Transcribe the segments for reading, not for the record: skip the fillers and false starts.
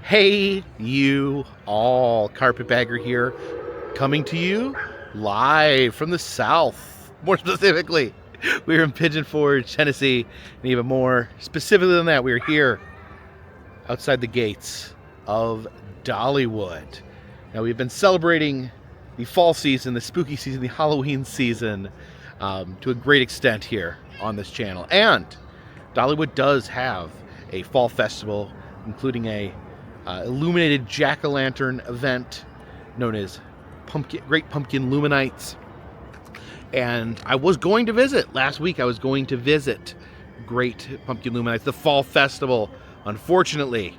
Hey, you all, Carpetbagger here, coming to you live from the South. More specifically, we're in Pigeon, Tennessee, and even more specifically than that, we're here outside the gates of Dollywood. Now, we've been celebrating the fall season, the spooky season, the Halloween season to a great extent here on this channel. And Dollywood does have a fall festival, including a Illuminated jack-o'-lantern event known as Great Pumpkin Luminites. And I was going to visit last week. I was going to visit Great Pumpkin Luminites, the fall festival. Unfortunately,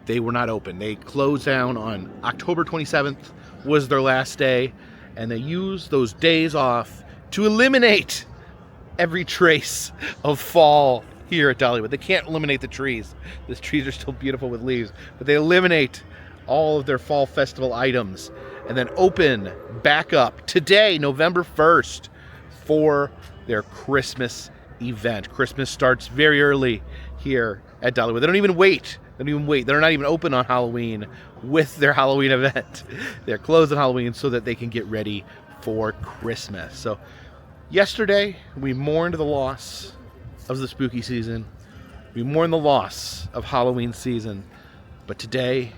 they were not open. They closed down on October 27th was their last day, and they used those days off to eliminate every trace of fall here at Dollywood. They can't eliminate the trees. The trees are still beautiful with leaves, but they eliminate all of their fall festival items and then open back up today, November 1st, for their Christmas event. Christmas starts very early here at Dollywood. They don't even wait. They're not even open on Halloween with their Halloween event. They're closed on Halloween so that they can get ready for Christmas. So yesterday, we mourned the loss of the spooky season. We mourn the loss of Halloween season. But today,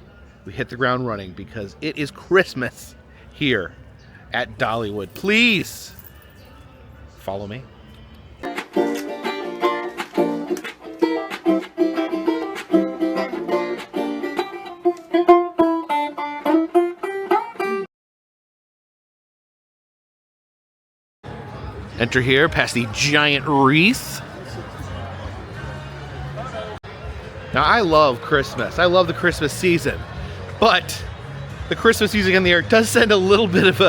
we hit the ground running because it is Christmas here at Dollywood. Please follow me. Enter here past the giant wreath. Now, I love Christmas. I love the Christmas season, but the Christmas music in the air does send a little bit of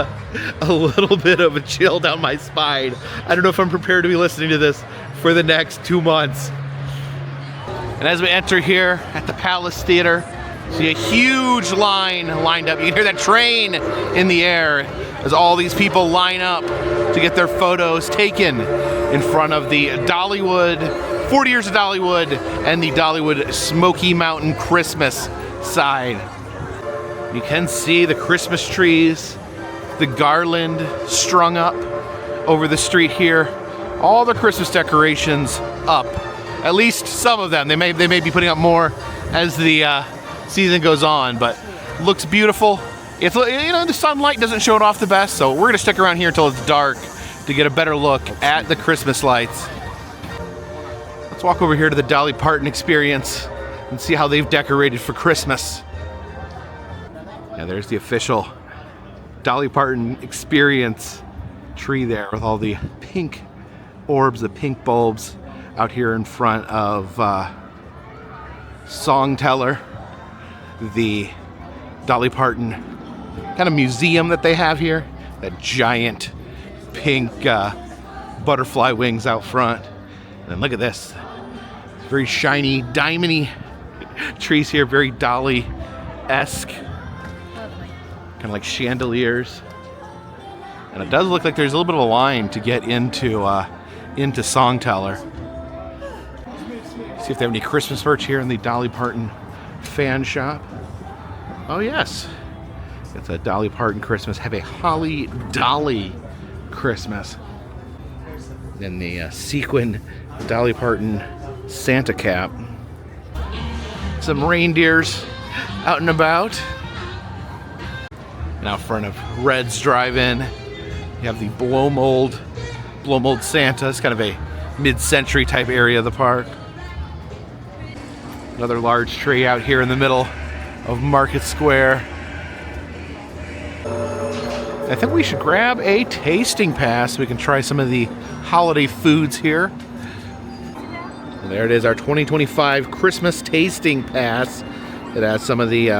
a chill down my spine. I don't know if I'm prepared to be listening to this for the next 2 months. And as we enter here at the Palace Theater, see a huge line lined up. You can hear that train in the air as all these people line up to get their photos taken in front of the Dollywood 40 Years of Dollywood and the Dollywood Smoky Mountain Christmas side. You can see the Christmas trees, the garland strung up over the street here. All the Christmas decorations up. At least some of them. They may be putting up more as the season goes on, but looks beautiful. It's, the sunlight doesn't show it off the best, so we're gonna stick around here until it's dark to get a better look at the Christmas lights. Let's walk over here to the Dolly Parton Experience and see how they've decorated for Christmas. Yeah, there's the official Dolly Parton Experience tree there with all the pink orbs, the pink bulbs out here in front of Songteller, the Dolly Parton kind of museum that they have here. That giant pink butterfly wings out front. And then look at this. Very shiny, diamondy trees here, very Dolly-esque. Kind of like chandeliers. And it does look like there's a little bit of a line to get into Songteller. See if they have any Christmas merch here in the Dolly Parton fan shop. Oh yes, it's a Dolly Parton Christmas. Have a Holly Dolly Christmas. Then the sequin Dolly Parton Santa cap. Some reindeers out and about. And out front of Red's Drive-In, you have the blow mold Santa. It's kind of a mid-century type area of the park. Another large tree out here in the middle of Market Square. I think we should grab a tasting pass so we can try some of the holiday foods here. And there it is, our 2025 Christmas Tasting Pass. It has some of the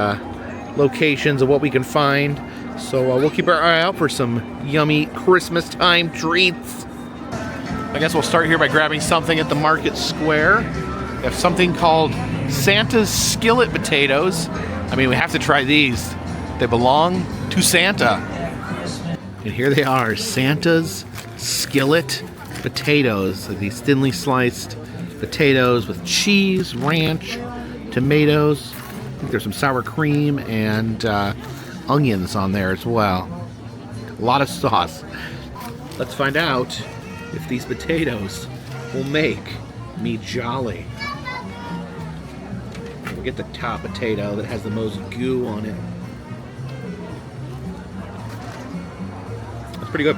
locations of what we can find. So we'll keep our eye out for some yummy Christmas time treats. I guess we'll start here by grabbing something at the Market Square. We have something called Santa's Skillet Potatoes. I mean, we have to try these. They belong to Santa. And here they are, Santa's Skillet Potatoes. These thinly sliced potatoes with cheese, ranch, tomatoes, think there's some sour cream and onions on there as well. A lot of sauce. Let's find out if these potatoes will make me jolly. We'll get the top potato that has the most goo on it. That's pretty good.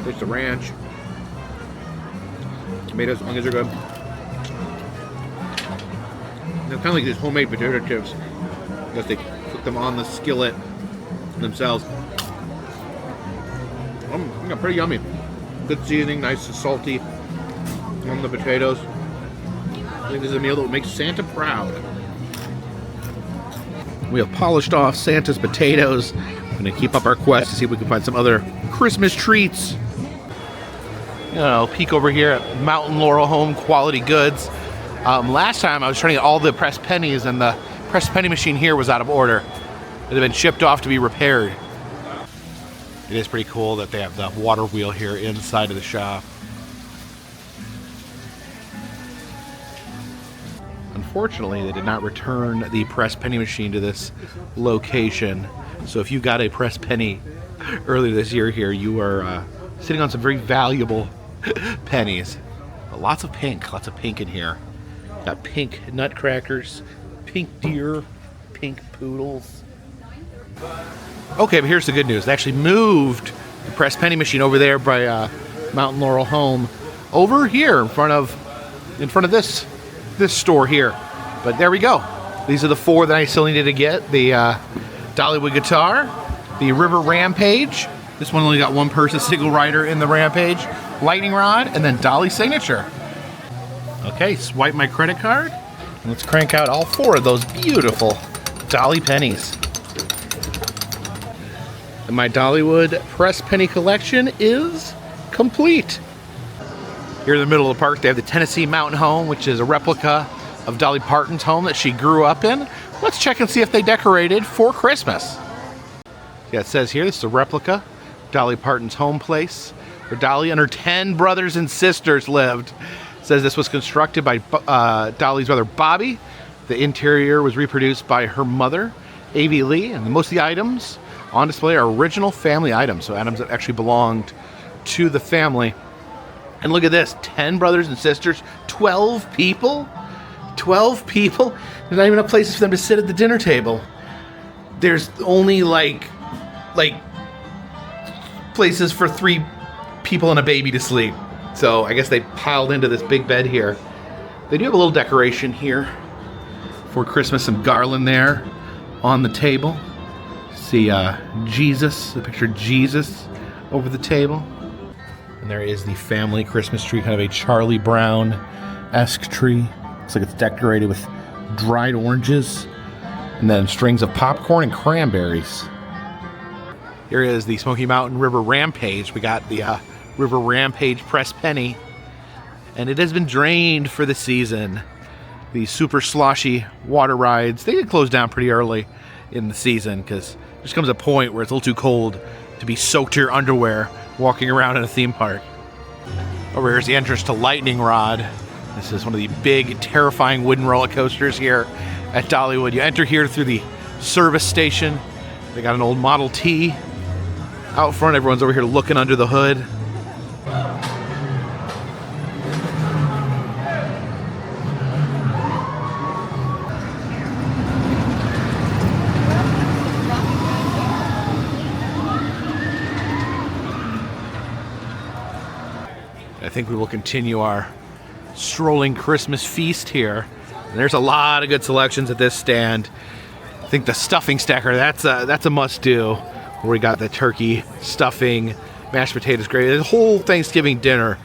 There's the ranch. Tomatoes, onions are good. They're kind of like these homemade potato chips because they cook them on the skillet themselves. Yeah, pretty yummy. Good seasoning, nice and salty on the potatoes. I think this is a meal that will make Santa proud. We have polished off Santa's potatoes. I'm going to keep up our quest to see if we can find some other Christmas treats. You know, peek over here at Mountain Laurel Home Quality Goods. Last time I was trying to get all the pressed pennies, and the pressed penny machine here was out of order. It had been shipped off to be repaired. It is pretty cool that they have the water wheel here inside of the shop. Unfortunately, they did not return the pressed penny machine to this location. So if you got a pressed penny earlier this year here, you are sitting on some very valuable pennies. But lots of pink in here. Got pink nutcrackers, pink deer, pink poodles. Okay, but here's the good news. They actually moved the pressed penny machine over there by Mountain Laurel Home over here in front of this store here. But there we go. These are the four that I still needed to get. The Dollywood guitar, the River Rampage. This one only got one person, single rider in the Rampage. Lightning rod, and then Dolly signature. Okay, swipe my credit card. And let's crank out all four of those beautiful Dolly pennies. And my Dollywood pressed penny collection is complete. Here in the middle of the park, they have the Tennessee Mountain Home, which is a replica of Dolly Parton's home that she grew up in. Let's check and see if they decorated for Christmas. Yeah, it says here, this is a replica, Dolly Parton's home place, where Dolly and her 10 brothers and sisters lived. It says this was constructed by Dolly's brother Bobby. The interior was reproduced by her mother, A.V. Lee, and most of the items on display are original family items, so items that actually belonged to the family. And look at this, 10 brothers and sisters, 12 people? 12 people? There's not even enough places for them to sit at the dinner table. There's only like places for 3 people and a baby to sleep. So I guess they piled into this big bed here. They do have a little decoration here for Christmas, some garland there on the table. See Jesus, the picture of Jesus over the table. And there is the family Christmas tree, kind of a Charlie Brown-esque tree. Looks like it's decorated with dried oranges and then strings of popcorn and cranberries. Here is the Smoky Mountain River Rampage. We got the River Rampage pressed penny, and it has been drained for the season. The super sloshy water rides, they get closed down pretty early in the season because there just comes a point where it's a little too cold to be soaked to your underwear walking around in a theme park. Over here is the entrance to Lightning Rod. This is one of the big, terrifying wooden roller coasters here at Dollywood. You enter here through the service station. They got an old Model T out front. Everyone's over here looking under the hood. I think we will continue our strolling Christmas feast here. And there's a lot of good selections at this stand. I think the stuffing stacker, that's a must-do. Where we got the turkey, stuffing, mashed potatoes, gravy, the whole Thanksgiving dinner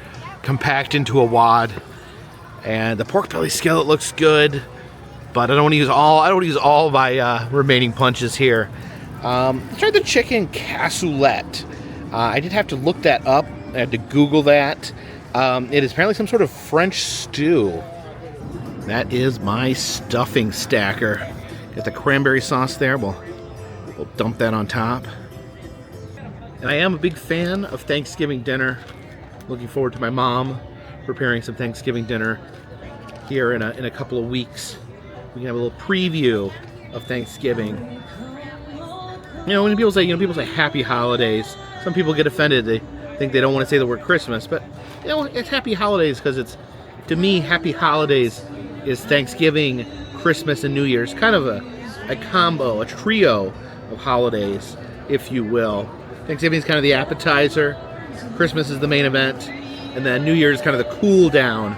compact into a wad. And the pork belly skillet looks good, but I don't want to use all my remaining punches here. Let's try the chicken cassoulet. I did have to look that up. I had to Google that. It is apparently some sort of French stew. That is my stuffing stacker. Got the cranberry sauce there. We'll dump that on top. And I am a big fan of Thanksgiving dinner. Looking forward to my mom preparing some Thanksgiving dinner here in a couple of weeks. We can have a little preview of Thanksgiving. You know, when people say happy holidays, some people get offended. They think they don't want to say the word Christmas, but you know, it's happy holidays because it's, to me, happy holidays is Thanksgiving, Christmas, and New Year's. Kind of a combo, a trio of holidays, if you will. Thanksgiving is kind of the appetizer, Christmas is the main event, and then New Year's is kind of the cool down.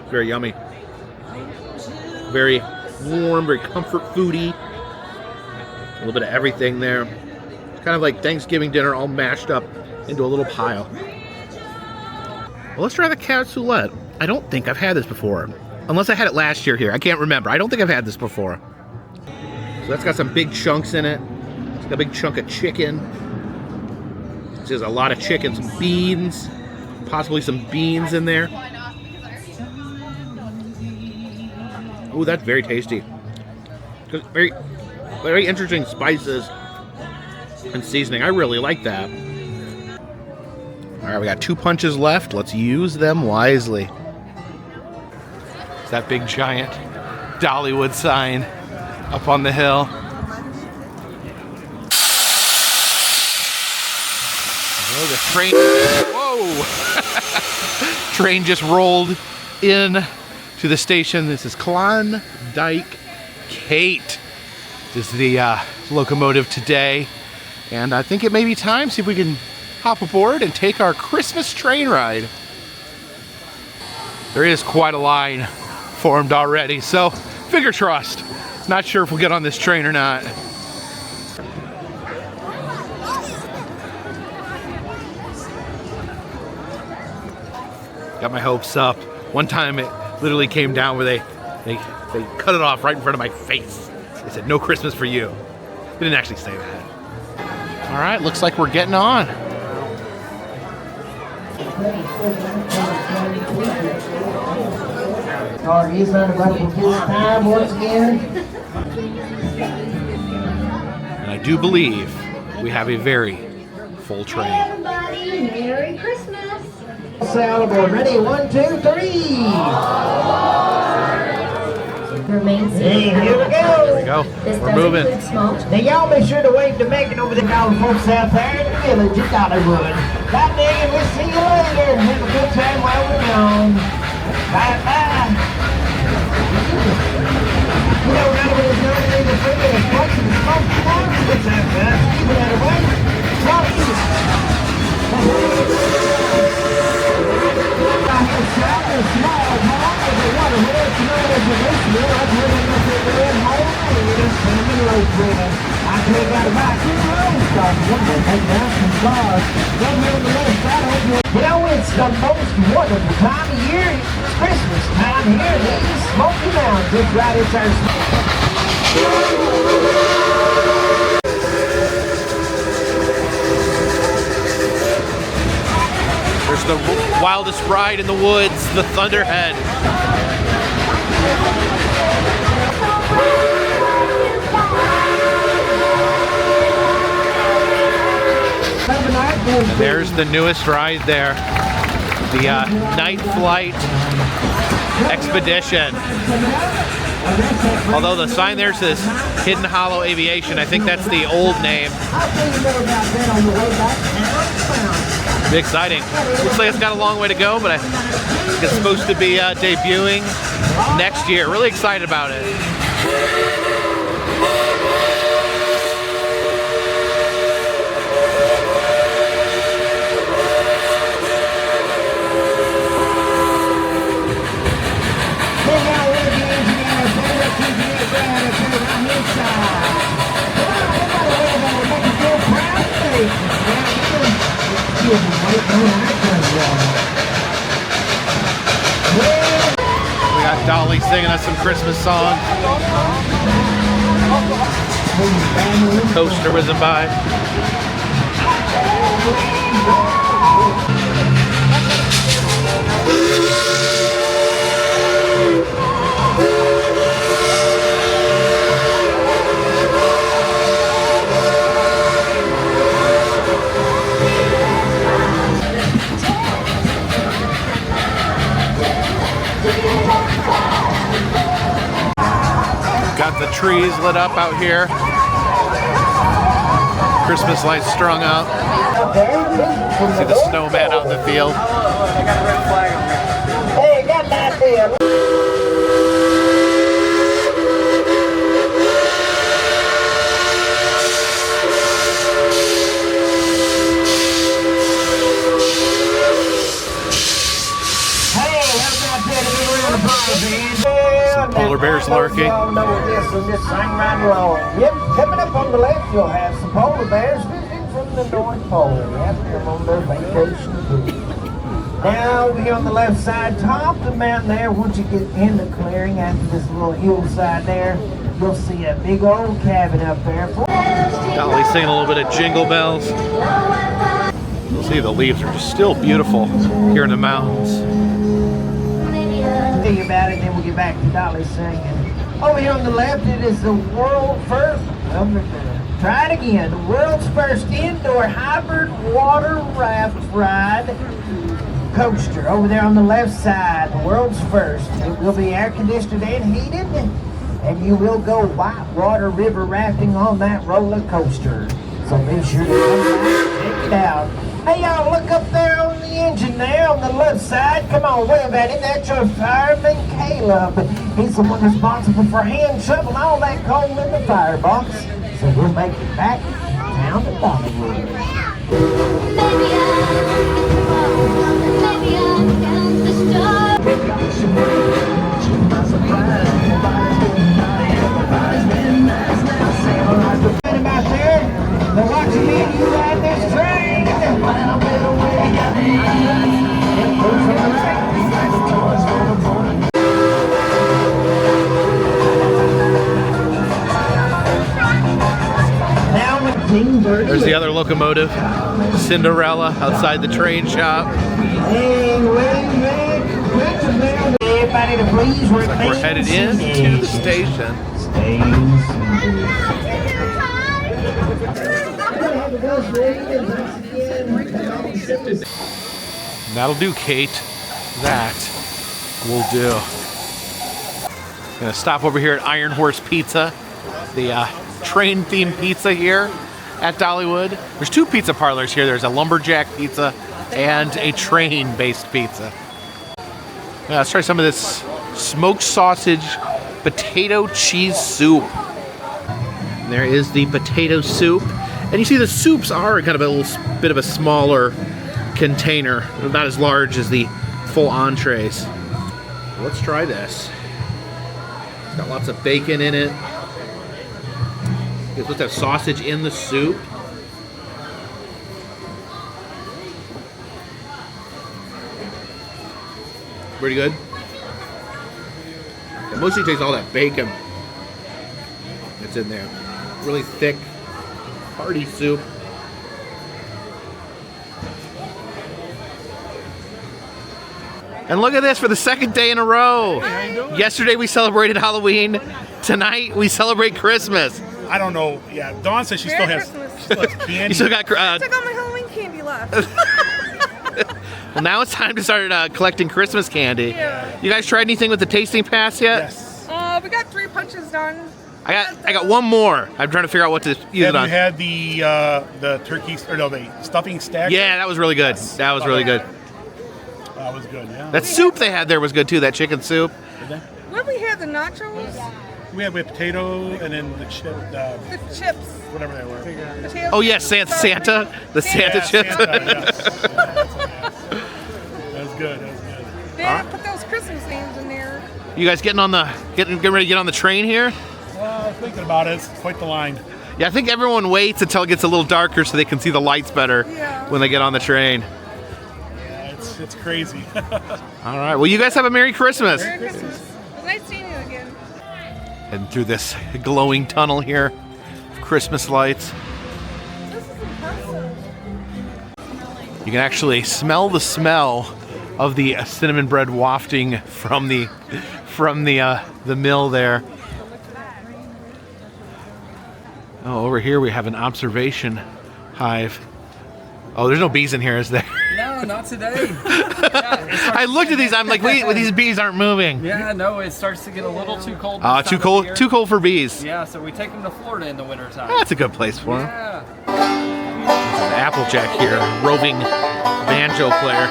Very yummy. Very warm, very comfort foody. A little bit of everything there. It's kind of like Thanksgiving dinner all mashed up into a little pile. Well, let's try the cassoulet. I don't think I've had this before. Unless I had it last year here. I can't remember. I don't think I've had this before. So that's got some big chunks in it. It's got a big chunk of chicken. There's a lot of chicken, some beans, possibly some beans in there. Ooh, that's very tasty. Very, very interesting spices and seasoning. I really like that. All right, we got 2 punches left. Let's use them wisely. It's that big giant Dollywood sign up on the hill. Oh, the train, whoa! Train just rolled in to the station. This is Klondike Kate. This is the locomotive today. And I think it may be time, see if we can hop aboard and take our Christmas train ride. There is quite a line formed already, so fingers crossed. Not sure if we'll get on this train or not. Got my hopes up. One time it literally came down where they cut it off right in front of my face. They said, "No Christmas for you." They didn't actually say that. All right, looks like we're getting on. Car is unavailable this time once again. And I do believe we have a very full train. Hey everybody, Merry Christmas! Sail aboard. Ready? 1, 2, 3. Remain seated. Hey, here we go. There we go. This We're does moving. include small. Now y'all be sure to wave to Megan over there, all the folks out there in the village at Dollywood. Bye, Megan. We'll see you later. Have a good time while we're gone. Bye bye. You know, Dollywood is known to be the friggin' bunch of smoky mountains. What's that, man? Keep it out of the way. You know, it's the most wonderful time of year. It's Christmas time here in these Smoky Mountains. It's right, it's our There's the wildest ride in the woods, the Thunderhead. And there's the newest ride there, the Night Flight Expedition. Although the sign there says Hidden Hollow Aviation, I think that's the old name. Be exciting. Looks like it's got a long way to go, but I think it's supposed to be debuting next year. Really excited about it. We got Dolly singing us some Christmas songs. The coaster whizzing by. the trees lit up out here. Christmas lights strung up. See the snowman out in the field. Hey, got that there. Polar bears lurking. Y'all know this, so just sing right along. Yep, coming up on the left, you'll have some polar bears visiting from the North Pole. Yep, they're on their vacation too. Now, over here on the left side, top of the mountain there, once you get in the clearing after this little hillside there, you'll see a big old cabin up there. Dolly's singing a little bit of Jingle Bells. You'll see the leaves are just still beautiful here in the mountains. Tell you about it, then we'll get back to Dolly singing. Over here on the left, it is the world first. Try it again. The world's first indoor hybrid water raft ride coaster. Over there on the left side, the world's first. It will be air conditioned and heated, and you will go whitewater river rafting on that roller coaster. So be sure to come back and check it out. Hey y'all, look up there on the engine there on the left side. Come on, wave at him. That's your fireman Caleb. He's the one responsible for hand shoveling all that coal in the firebox. So we'll make it back down to Dollywood. About there, they're watching me and you ride this train. There's the other locomotive, Cinderella, outside the train shop. Everybody to please remain. We're headed into the station. That'll do, Kate. That will do. Gonna stop over here at Iron Horse Pizza, the train-themed pizza here at Dollywood. There's two pizza parlors here. There's a lumberjack pizza and a train-based pizza. Let's try some of this smoked sausage potato cheese soup. And there is the potato soup. And you see the soups are kind of a little bit of a smaller container, not as large as the full entrees. Let's try this. It's got lots of bacon in it. You're supposed to have sausage in the soup. Pretty good. It mostly tastes all that bacon that's in there. Really thick, hearty soup. And look at this for the second day in a row. Yesterday we celebrated Halloween. Tonight we celebrate Christmas. I don't know. Yeah, Dawn says she still has candy. You still got. I took all my Halloween candy left. Well, now it's time to start collecting Christmas candy. Yeah. You guys tried anything with the tasting pass yet? Yes. We got 3 punches done. I got one more. I'm trying to figure out what to use it on. Have you had the turkey or no the stuffing stack? Yeah, that was really good. Yes. That was really good. That was good. Yeah. That soup they had there was good too. That chicken soup. What we had, the nachos? We have potato and then the The chips. whatever they were. Potatoes. Oh yes, Santa. The Santa chips. Santa, yes. That was good. That was good. They put those Christmas names in there. You guys getting ready to get on the train here? Well, thinking about it, it's quite the line. Yeah, I think everyone waits until it gets a little darker so they can see the lights better Yeah. when they get on the train. Yeah, it's crazy. All right. Well, you guys have a Merry Christmas. Merry Christmas. It was nice seeing you again. And through this glowing tunnel here, Christmas lights. This is impressive. You can actually smell the smell of the cinnamon bread wafting from the mill there. Oh, over here we have an observation hive. Oh, there's no bees in here, is there? No, not today. Yeah, I looked at these. I'm like, wait, these bees aren't moving. Yeah, no, it starts to get a little too cold. Too cold. Too cold for bees. Yeah, so we take them to Florida in the wintertime. That's a good place for them. Yeah. Applejack here, roving banjo player.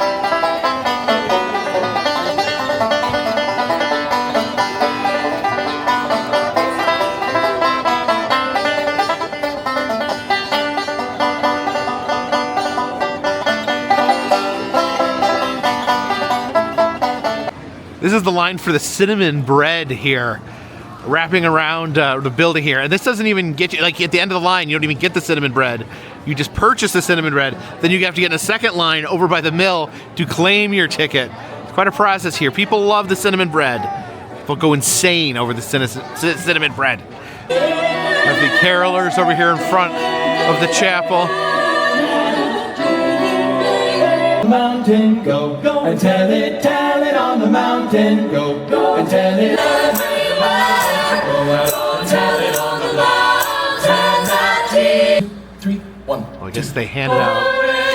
This is the line for the cinnamon bread here, wrapping around the building here. And this doesn't even get you, like at the end of the line, you don't even get the cinnamon bread. You just purchase the cinnamon bread. Then you have to get in a second line over by the mill to claim your ticket. It's quite a process here. People love the cinnamon bread. People go insane over the cinnamon bread. Have the carolers over here in front of the chapel. Mountain, go, go and tell it on the mountain, go, go and tell it everywhere, go and tell it on the mountain. 2, 3, 1. Well, I guess they handed out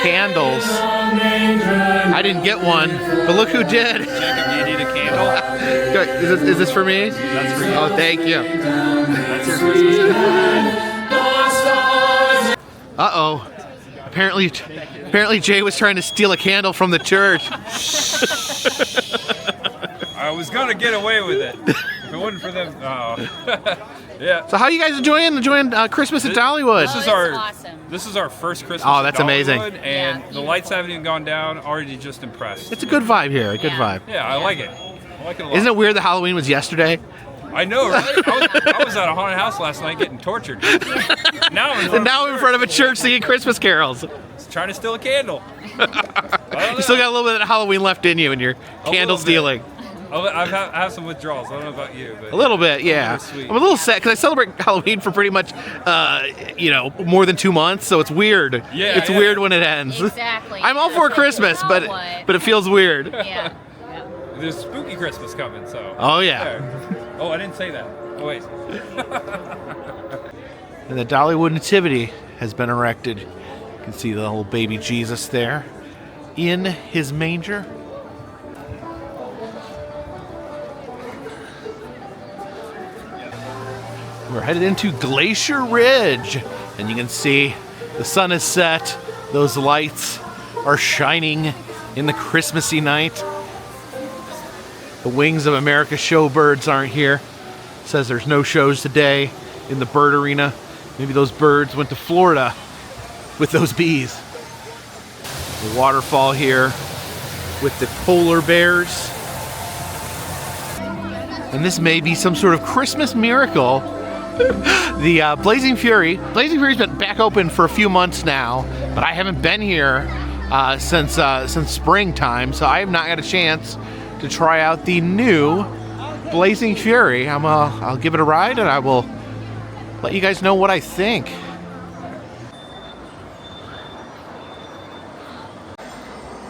candles. I didn't get one, but look who did. Jacob, do you need a candle? Is this for me? That's for you. Oh, thank you. That's your Christmas gift. Uh-oh. Apparently Jay was trying to steal a candle from the church. I was gonna get away with it if it wasn't for them. Oh. Yeah. So how are you guys enjoying Christmas at Dollywood? This is our first Christmas. Oh, that's at amazing. Dollywood, and the lights haven't even gone down. Already just impressed. It's a good vibe here, a good vibe. Yeah, I like it. I like it a lot. Isn't it weird that Halloween was yesterday? I know, right? I was at a haunted house last night getting tortured. Now I'm in front of a church singing Christmas carols. trying to steal a candle. You still got a little bit of Halloween left in you and your candle stealing. I have some withdrawals. I don't know about you, but A little bit, yeah. I'm a little sad because I celebrate Halloween for pretty much, more than 2 months, so it's weird. Yeah, it's weird when it ends. Exactly. I'm all for Christmas, but it feels weird. Yeah. there's spooky Christmas coming, so. Oh yeah. There. Oh, I didn't say that. Oh wait. And the Dollywood Nativity has been erected. You can see the little baby Jesus there in his manger. We're headed into Glacier Ridge, and you can see the sun is set. Those lights are shining in the Christmassy night. The Wings of America showbirds aren't here. It says there's no shows today in the bird arena. Maybe those birds went to Florida with those bees. The waterfall here with the polar bears. And this may be some sort of Christmas miracle. The Blazing Fury's been back open for a few months now, but I haven't been here since springtime, so I have not got a chance to try out the new Blazing Fury. I'll give it a ride, and I will let you guys know what I think.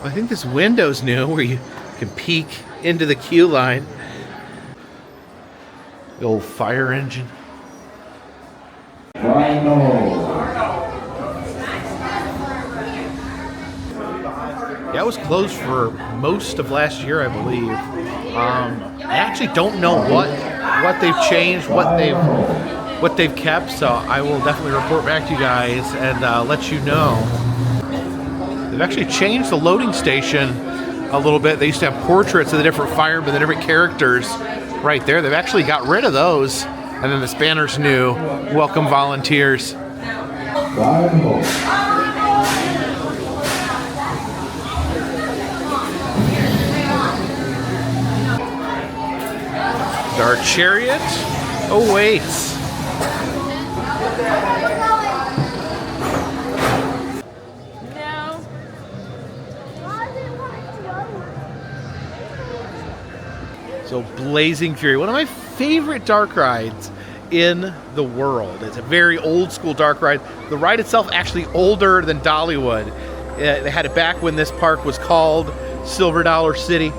I think this window's new, where you can peek into the queue line. The old fire engine. Yeah, it was closed for most of last year, I believe. I actually don't know what they've changed, what they've kept, so I will definitely report back to you guys and let you know. They've actually changed the loading station a little bit. They used to have portraits of the different firemen, the different characters right there. They've actually got rid of those. And then this banner's new. Welcome volunteers. Our chariot awaits. No. So Blazing Fury, one of my favorite dark rides in the world. It's a very old school dark ride. The ride itself actually older than Dollywood. They had it back when this park was called Silver Dollar City.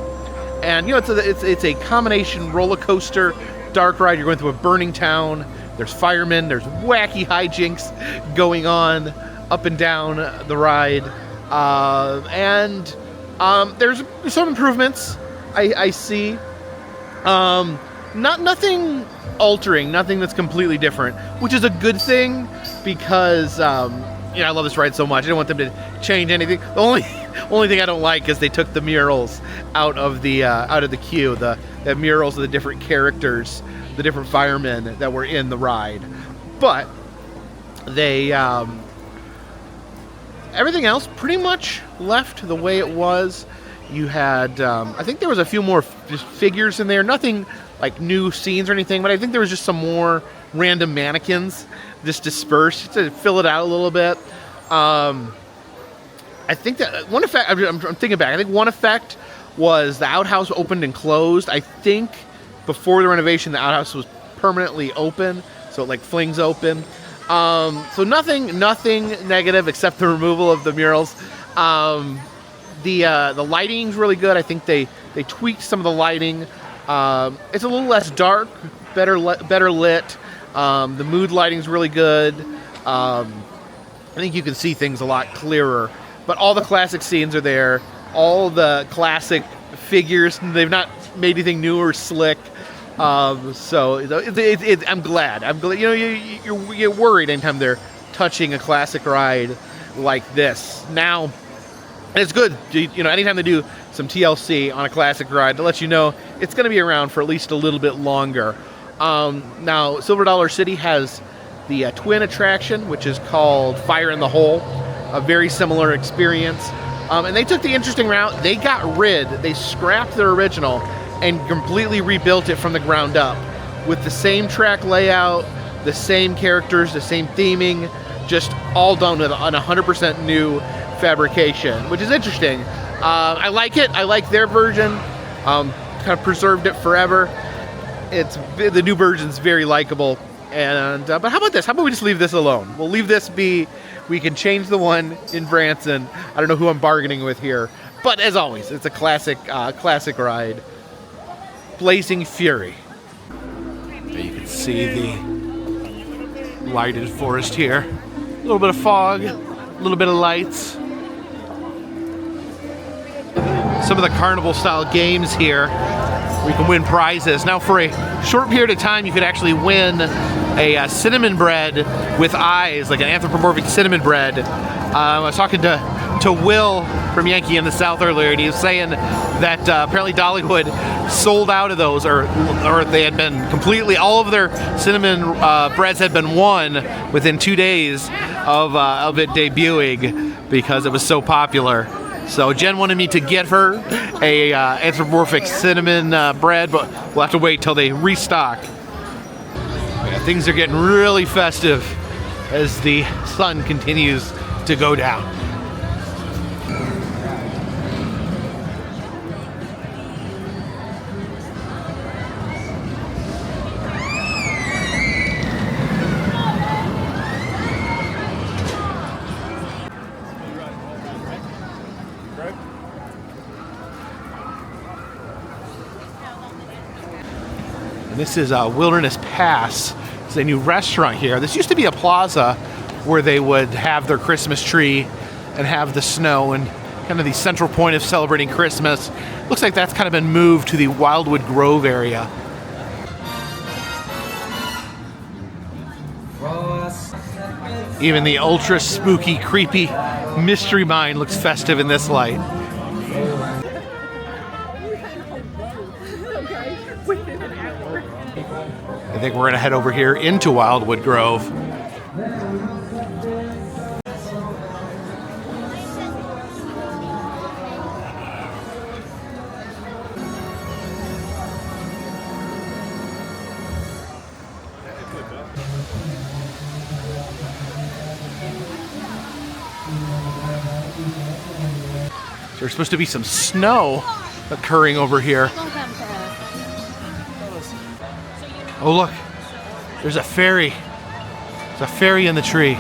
And you know, it's a combination roller coaster dark ride. You're going through a burning town. There's firemen. There's wacky hijinks going on up and down the ride. And there's some improvements I see. Nothing altering, nothing that's completely different, which is a good thing because you know, I love this ride so much. I don't want them to change anything. The only thing I don't like is they took the murals out of the queue. The murals of the different characters, the different firemen that were in the ride. But they everything else pretty much left the way it was. You had I think there was a few more just figures in there. Nothing like new scenes or anything, but I think there was just some more random mannequins just dispersed to fill it out a little bit. I think that one effect, I'm thinking back, I think one effect was the outhouse opened and closed. I think before the renovation, the outhouse was permanently open, so it like flings open. So nothing negative except the removal of the murals. The lighting's really good. I think they tweaked some of the lighting. It's a little less dark, better lit. The mood lighting's really good. I think you can see things a lot clearer. But all the classic scenes are there. All the classic figures. They've not made anything new or slick. So I'm glad. You know, you get worried anytime they're touching a classic ride like this. Now, and it's good. You know, anytime they do some TLC on a classic ride to let you know it's going to be around for at least a little bit longer. Now, Silver Dollar City has the twin attraction, which is called Fire in the Hole, a very similar experience. And they took the interesting route. They scrapped their original and completely rebuilt it from the ground up with the same track layout, the same characters, the same theming, just all done with an 100% new fabrication, which is interesting. I like it. I like their version. Kind of preserved it forever. The new version's very likable. And but how about this? How about we just leave this alone? We'll leave this be. We can change the one in Branson. I don't know who I'm bargaining with here, but as always, it's a classic ride. Blazing Fury. There you can see the lighted forest here. A little bit of fog, a little bit of lights. Some of the carnival style games here, we can win prizes. Now for a short period of time, you could actually win a cinnamon bread with eyes, like an anthropomorphic cinnamon bread. I was talking to Will from Yankee in the South earlier, and he was saying that apparently Dollywood sold out of those, or they had been completely, all of their cinnamon breads had been won within 2 days of it debuting because it was so popular. So Jen wanted me to get her a anthropomorphic cinnamon bread, but we'll have to wait till they restock. Yeah, things are getting really festive as the sun continues to go down. This is Wilderness Pass. It's a new restaurant here. This used to be a plaza where they would have their Christmas tree and have the snow and kind of the central point of celebrating Christmas. Looks like that's kind of been moved to the Wildwood Grove area. Even the ultra spooky, creepy Mystery Mine looks festive in this light. I think we're going to head over here into Wildwood Grove. There's supposed to be some snow occurring over here. Oh look, there's a ferry. There's a ferry in the tree.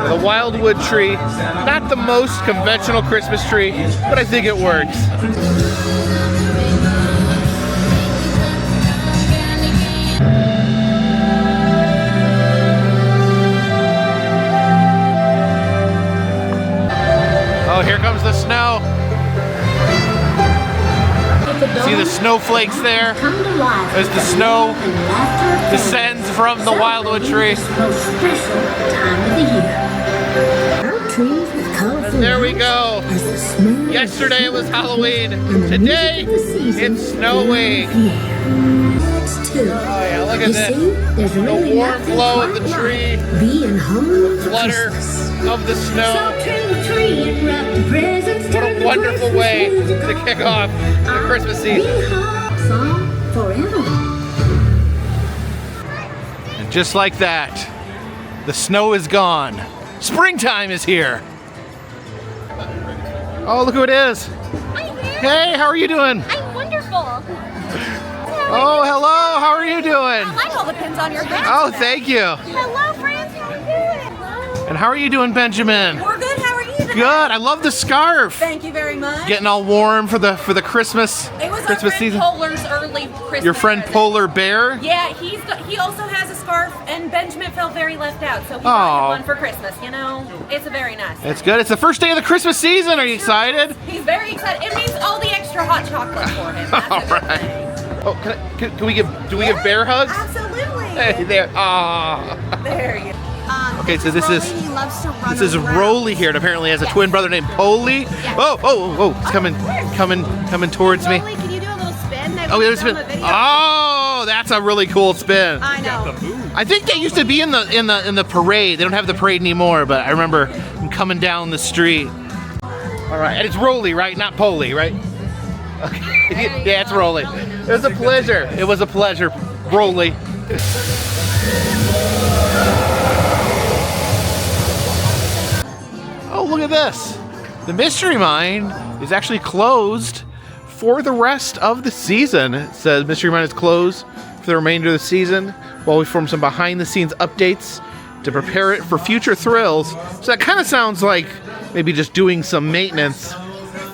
The Wildwood tree, not the most conventional Christmas tree, but I think it works. snowflakes there Come to life as the snow and laughter. descends from the Wildwood tree. This most special time of the year. Our trees with colorful There we lights go. as the smell Yesterday it was Halloween. and the Today music of the season it's snowing. fill the air. Next to Oh yeah, look at you this. see, there's really warm nothing glow of quite the tree. like being home for Flutter Christmas. of the So snow. trim the tree and wrap the presents. What a wonderful way to kick off the Christmas season. Song forever. And just like that, the snow is gone. Springtime is here. Oh, look who it is. Hey, how are you doing? I'm wonderful. Oh, hello. How are you doing? I like all the pins on your head. Oh, thank you. Hello, friends. How are you doing? And how are you doing, Benjamin? We're good. How are you today? Good. I love the scarf. Thank you very much. Getting all warm for the Christmas It was our Christmas friend season. Polar's early Christmas. Your friend present. Polar Bear? Yeah, he also has a scarf, and Benjamin felt very left out, so he Aw. got him one for Christmas. You know, it's a very nice. That's good. It's the first day of the Christmas season. Are you excited? He's very excited. It means all the extra hot chocolate for him. That's All a good right. thing. Oh, can we do we give bear hugs? Absolutely. Hey there. Ah. There you go. Okay, so this is He loves to run this is around. Rolly here, and apparently has a twin brother named Polly. Oh, it's coming towards me. Rolly, can you do a little spin? Oh, there's been. Oh, that's a really cool spin. I know. I think they used to be in the parade. They don't have the parade anymore, but I remember them coming down the street. All right, and it's Rolly, right? Not Polly, right? Okay. Yeah, it's Rolly. It was a pleasure. It was a pleasure, Rolly. Oh, look at this. The Mystery Mine is actually closed for the rest of the season. It says Mystery Mine is closed for the remainder of the season while we form some behind-the-scenes updates to prepare it for future thrills. So that kind of sounds like maybe just doing some maintenance.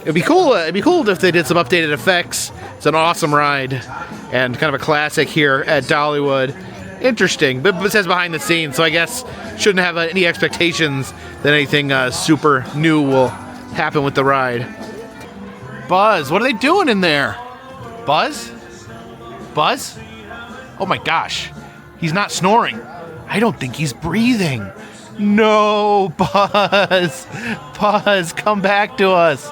It'd be cool if they did some updated effects. It's an awesome ride and kind of a classic here at Dollywood. Interesting, but it says behind the scenes, so I guess shouldn't have any expectations that anything super new will happen with the ride. Buzz, what are they doing in there? Buzz? Buzz? Oh my gosh, he's not snoring. I don't think he's breathing. No, Buzz. Buzz, come back to us.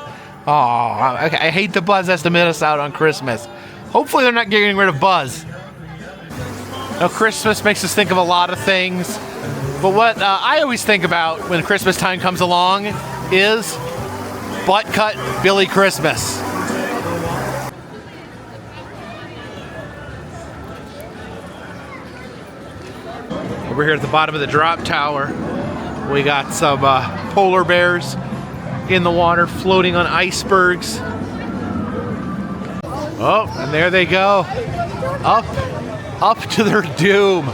Oh, I hate the Buzz has to miss us out on Christmas. Hopefully they're not getting rid of Buzz. Now, Christmas makes us think of a lot of things, but what I always think about when Christmas time comes along is butt cut Billy Christmas. Over here at the bottom of the drop tower, we got some polar bears in the water floating on icebergs. Oh, and there they go. Up to their doom.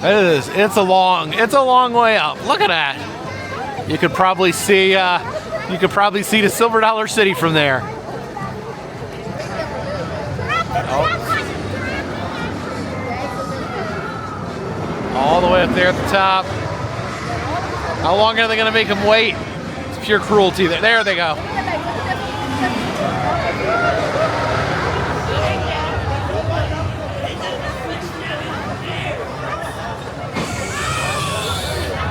It's a long way up. Look at that. You could probably see the Silver Dollar City from there. All the way up there at the top. How long are they going to make them wait? It's pure cruelty. There they go.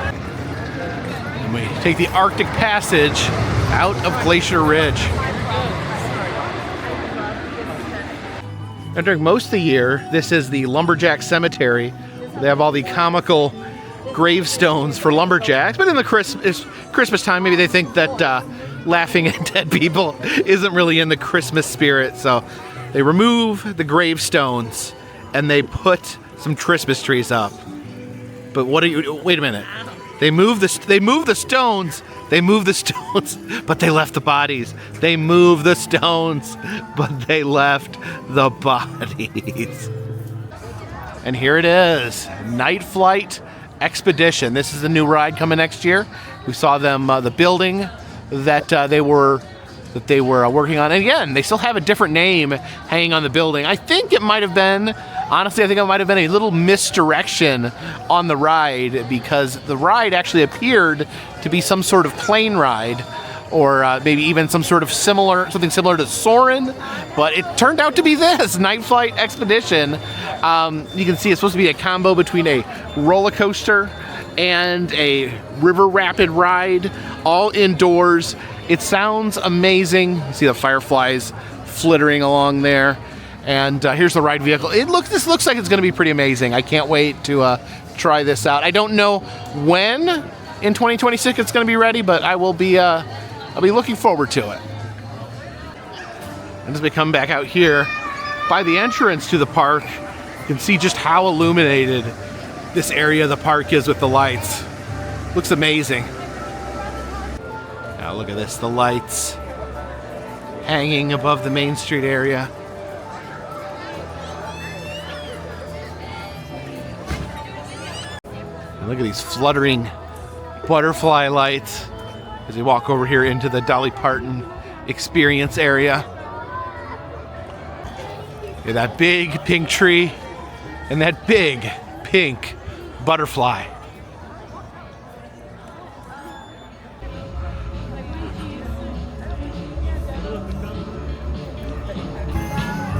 And we take the Arctic Passage out of Glacier Ridge. And during most of the year, this is the Lumberjack Cemetery. They have all the comical gravestones for lumberjacks, but in the Christmas time, maybe they think that laughing at dead people isn't really in the Christmas spirit, so they remove the gravestones and they put some Christmas trees up. But wait a minute. They move the stones, but they left the bodies. They moved the stones, but they left the bodies. And here it is, Night Flight Expedition. This is the new ride coming next year. We saw them, the building that they were working on. And again, they still have a different name hanging on the building. I think it might have been a little misdirection on the ride, because the ride actually appeared to be some sort of plane ride or maybe even something similar to Soarin', but it turned out to be this Night Flight Expedition. You can see it's supposed to be a combo between a roller coaster and a river rapid ride, all indoors. It sounds amazing. You see the fireflies flittering along there, and here's the ride vehicle. This looks like it's going to be pretty amazing. I can't wait to try this out. I don't know when in 2026 it's going to be ready, but I'll be looking forward to it. And as we come back out here by the entrance to the park, you can see just how illuminated this area of the park is with the lights. Looks amazing. Now look at this, the lights hanging above the Main Street area. And look at these fluttering butterfly lights as we walk over here into the Dolly Parton experience area. Yeah, that big pink tree and that big pink butterfly.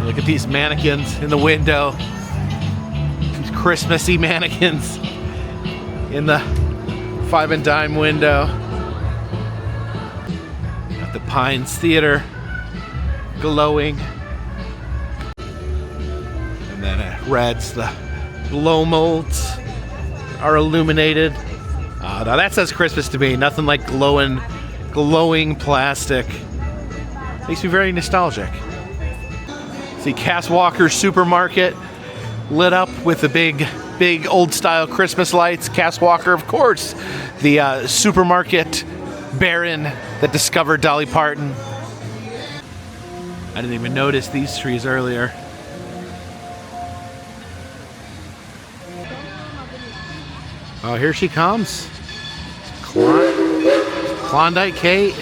Look at these mannequins in the window. These Christmassy mannequins in the 5 and dime window. Got the Pines Theater glowing. And then it reds, the blow molds are illuminated. Now that says Christmas to me. Nothing like glowing plastic. Makes me very nostalgic. See Cass Walker's Supermarket lit up with the big old style Christmas lights. Cass Walker, of course, the supermarket baron that discovered Dolly Parton. I didn't even notice these trees earlier. Oh, here she comes. Klondike Kate.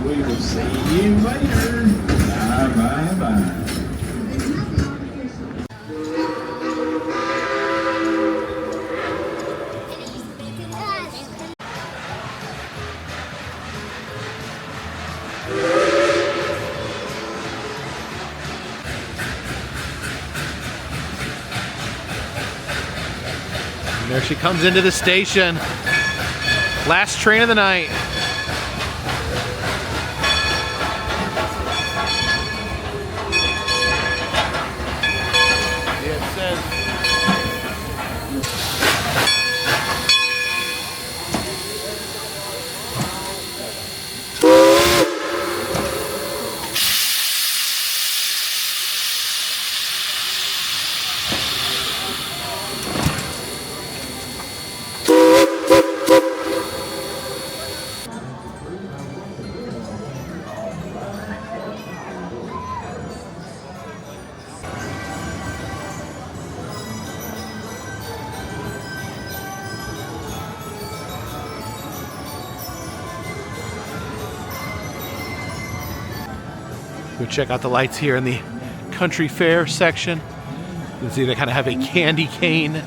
We will see you later. Bye, bye, bye. And there she comes into the station. Last train of the night. Go check out the lights here in the country fair section. You can see they kind of have a candy cane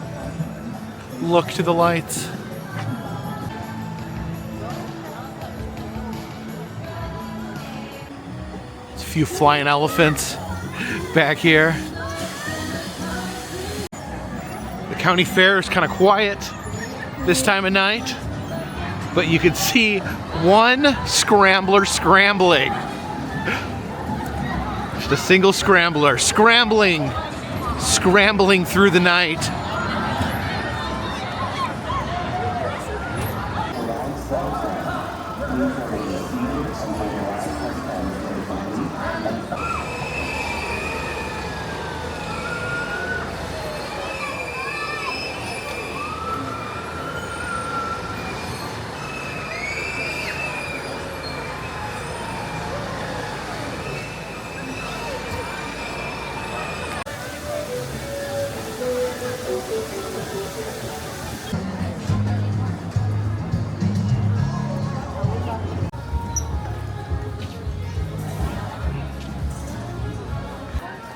look to the lights. There's a few flying elephants back here. The county fair is kind of quiet this time of night, but you can see one scrambler scrambling. Just a single scrambler scrambling through the night.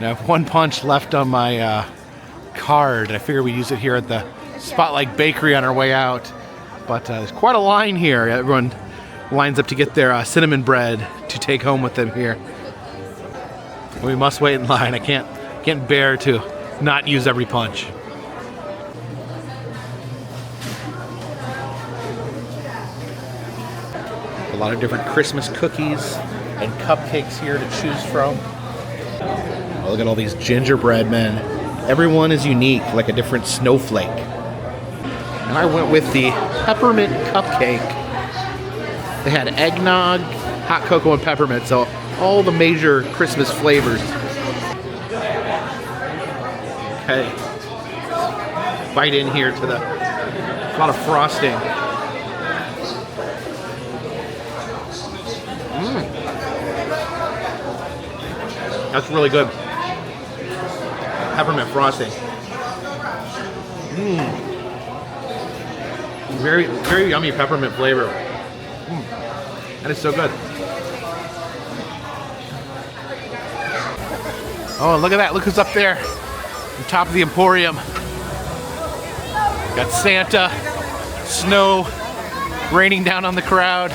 And I have 1 punch left on my card. I figure we use it here at the Spotlight Bakery on our way out. But there's quite a line here. Everyone lines up to get their cinnamon bread to take home with them here. We must wait in line. I can't bear to not use every punch. A lot of different Christmas cookies and cupcakes here to choose from. Oh, look at all these gingerbread men. Everyone is unique, like a different snowflake. And I went with the peppermint cupcake. They had eggnog, hot cocoa, and peppermint, so all the major Christmas flavors. Okay. Bite in here to a lot of frosting. That's really good. Peppermint frosting. Very, very yummy peppermint flavor. That is so good. Oh, look at that. Look who's up there. On top of the Emporium. Got Santa, snow raining down on the crowd.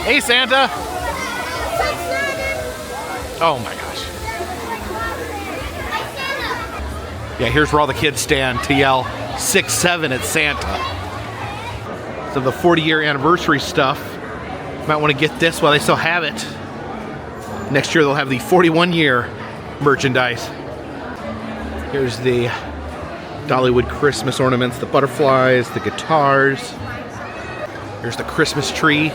Hey, Santa. Oh my gosh. Yeah, here's where all the kids stand to yell 6-7 at Santa. So the 40-year anniversary stuff, might want to get this while they still have it. Next year they'll have the 41-year merchandise. Here's the Dollywood Christmas ornaments, the butterflies, the guitars. Here's the Christmas tree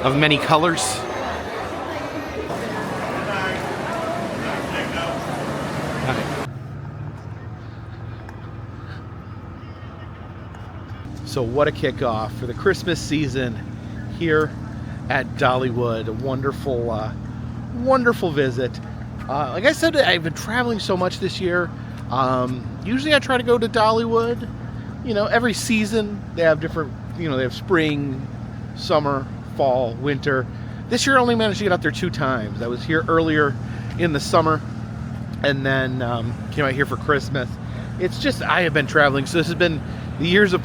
of many colors. So what a kickoff for the Christmas season here at Dollywood. A wonderful, wonderful visit. Like I said, I've been traveling so much this year. Usually I try to go to Dollywood. You know, every season they have different, they have spring, summer, fall, winter. This year I only managed to get out there 2 times. I was here earlier in the summer and then came out here for Christmas. It's just, I have been traveling, so this has been the year of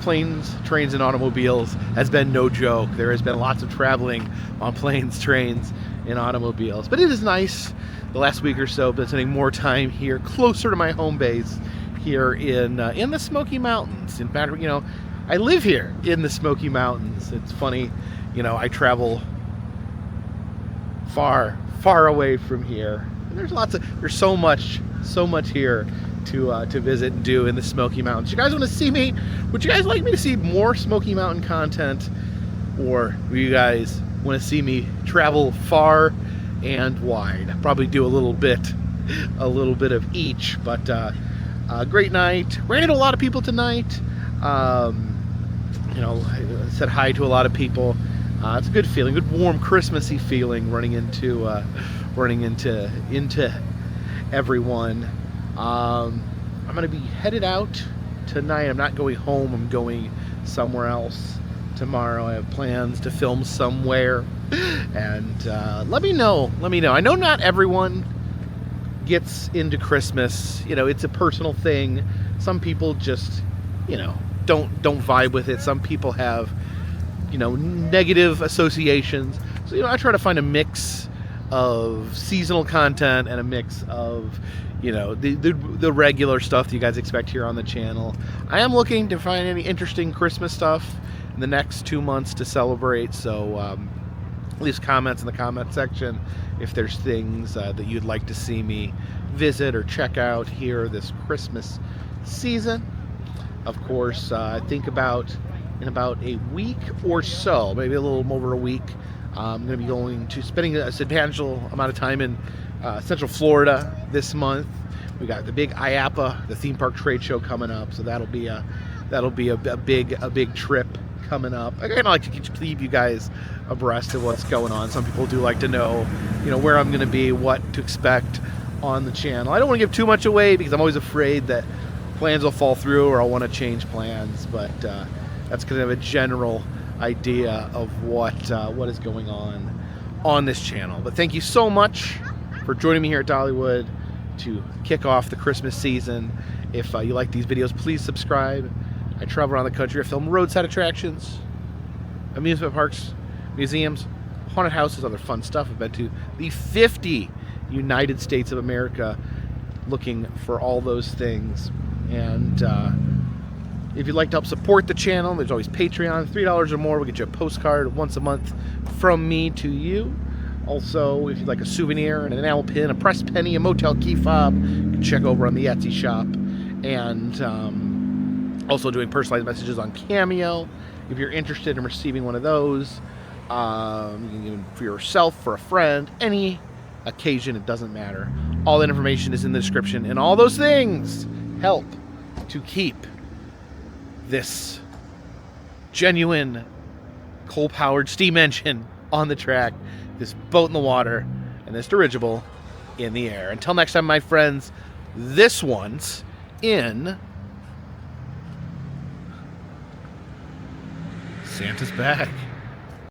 planes, trains, and automobiles has been no joke. There has been lots of traveling on planes, trains, and automobiles. But it is nice. The last week or so, I've been spending more time here, closer to my home base, here in the Smoky Mountains. In fact, I live here in the Smoky Mountains. It's funny, I travel far, far away from here. And there's so much here to visit and do in the Smoky Mountains. You guys want to see me? Would you guys like me to see more Smoky Mountain content, or do you guys want to see me travel far and wide? I'll probably do a little bit of each. But great night. Ran into a lot of people tonight. I said hi to a lot of people. It's a good feeling, good warm Christmassy feeling running into everyone. I'm gonna be headed out tonight. I'm not going home. I'm going somewhere else tomorrow. I have plans to film somewhere, and let me know. I know not everyone gets into Christmas. It's a personal thing. Some people just, don't vibe with it. Some people have, negative associations. So, I try to find a mix of seasonal content and a mix of, the regular stuff that you guys expect here on the channel. I am looking to find any interesting Christmas stuff in the next 2 months to celebrate. So leave comments in the comment section if there's things that you'd like to see me visit or check out here this Christmas season. Of course, I think in about a week or so, maybe a little over a week, I'm going to be spending a substantial amount of time in Central Florida this month. We got the big IAPA, the theme park trade show, coming up, so that'll be a big trip coming up. I kind of like to keep you guys abreast of what's going on. Some people do like to know, where I'm going to be, what to expect on the channel. I don't want to give too much away because I'm always afraid that plans will fall through or I'll want to change plans, but that's kind of a general idea of what is going on this channel. But thank you so much for joining me here at Dollywood to kick off the Christmas season. If you like these videos, please subscribe. I travel around the country. I film roadside attractions, amusement parks, museums, haunted houses, other fun stuff. I've been to the 50 United States of America looking for all those things. And if you'd like to help support the channel, there's always Patreon. $3 or more will get you a postcard once a month from me to you. Also, if you'd like a souvenir, an enamel pin, a pressed penny, a motel key fob, you can check over on the Etsy shop. And also doing personalized messages on Cameo. If you're interested in receiving one of those, you can give them for yourself, for a friend, any occasion, it doesn't matter. All that information is in the description, and all those things help to keep this genuine coal-powered steam engine on the track, this boat in the water, and this dirigible in the air. Until next time, my friends, this one's in Santa's bag.